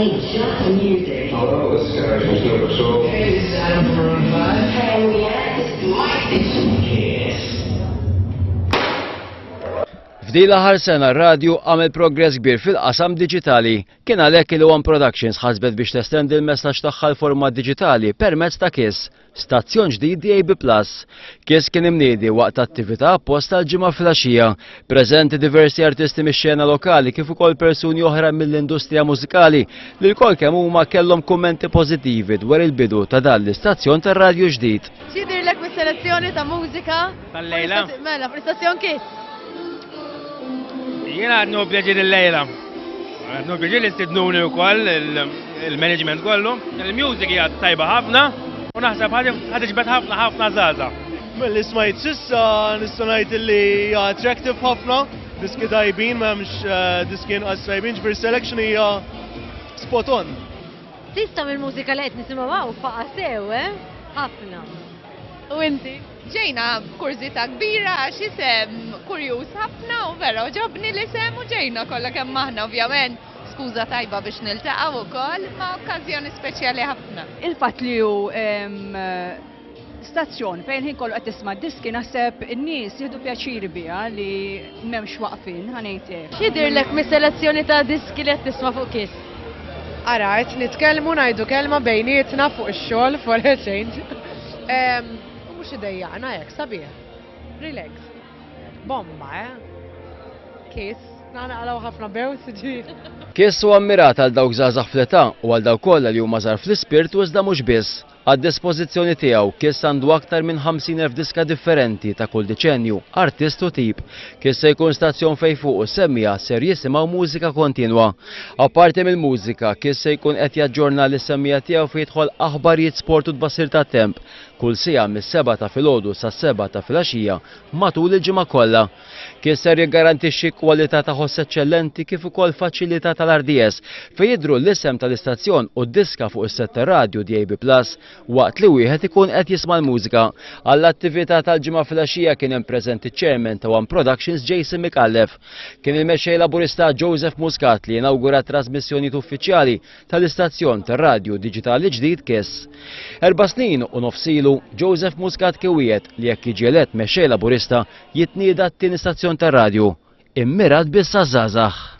playing just music. Hello, this is Gary from Super Soul. Hey, this is Adam from Five. Hey, yeah, this is my station. Kiss. F'din l-aħħar sena r-radju għamel progress kbir fil-qasam diġitali. Kien għalhekk il One Productions ħasbet biex testendi l-messaġġ tagħha l-format diġitali permezz ta' Kiss, stazzjon ġdid DAB+. Kiss kien imniedi waqt attività apposta l-ġimgħa filgħaxija, preżenti diversi artisti mix-xena lokali kif ukoll persuni oħra mill-industrija mużikali li l-kol kemm huma kellhom kummenti pożittivi dwar il-bidu ta' dan l-istazzjon tar-radju ġdid. X'jidhirlek mis-selezzjoni ta' mużika tal-lejla? Mela, fl-istazzjon Kiss. Jiena għadnu pjaġir il-lejla. Għadnu pjaġir li stidnuni u koll, il-management kollu. Il-music hija tajba ħafna u naħseb ħadġbet ħafna zaza. Mill-li smajt sissa nistonajt li attractive ħafna, diski tajbin, memx diskin għas tajbin, ġbir selection hija spot on. Tista mill-mużika li qed nisimgħu faqa sew, ħafna. U inti? Ġejna b'kurzita kbira għax isem kurjuż ħafna u vera ġobni l-isem u ġejna kollha kemm aħna ovvjament. Skuża tajba biex niltaqgħu wkoll ma' okkażjoni speċjali ħafna. Il-fatt li hu stazzjon fejn ħin kollu qed tisma' diski naħseb in-nies jieħdu pjaċir biha li m'hemmx waqfin ħanejtek. X'jidhirlek mis-selezzjoni ta' diski li qed tisma' fuq Kiss? Ara, qed nitkellmu ngħidu kelma bejnietna fuq ix-xogħol for a change. Mhux idejjaqna hekk sabiħ. Relax. Bomba, Kiss, nagħlaqgħu ħafna bew siġi. Kiss huwa ammirat għal dawk żgħażagħ fl-età u għal dawk kollha li huma żgħar fl-ispirtu iżda mhux biss. Għad-dispożizzjoni tiegħu Kiss għandu aktar minn 50,000 diska differenti ta' kull deċenju, artist u tip. Kiss se jkun stazzjon fejn fuq semmija ser jisimgħu mużika kontinwa. Apparti mill-mużika, Kiss se jkun qed jaġġorna l-semmija tiegħu fejn jidħol aħbarijiet sport u tbassir tat-temp. Kull siegħa mis-7 ta' filgħodu sas-7 ta' filgħaxija matul il-ġimgħa kollha. Kiss ser jiggarantixxi kwalità ta' ħoss eċċellenti kif ukoll faċilità tal-RDS fejn jidhru l-isem tal-istazzjon u d-diska fuq is-set tar-radju DAB+ waqt li wieħed ikun qed jisma' l-mużika. Għall-attività tal-ġimgħa filgħaxija kien hemm preżenti chairman ta' One Productions Jason Mikallef. Kien il-mexxej laburista Joseph Muscat li inawgura trasmissjonijiet uffiċjali tal-istazzjon tar-radju diġitali ġdid Kiss. 4 snin u nofsilu Joseph Muscat kiewiet li jekk jiġi elett mexxej laburista jitnieda t-tieni stazzjon tar-radju immirat biss għaż-żgħażagħ.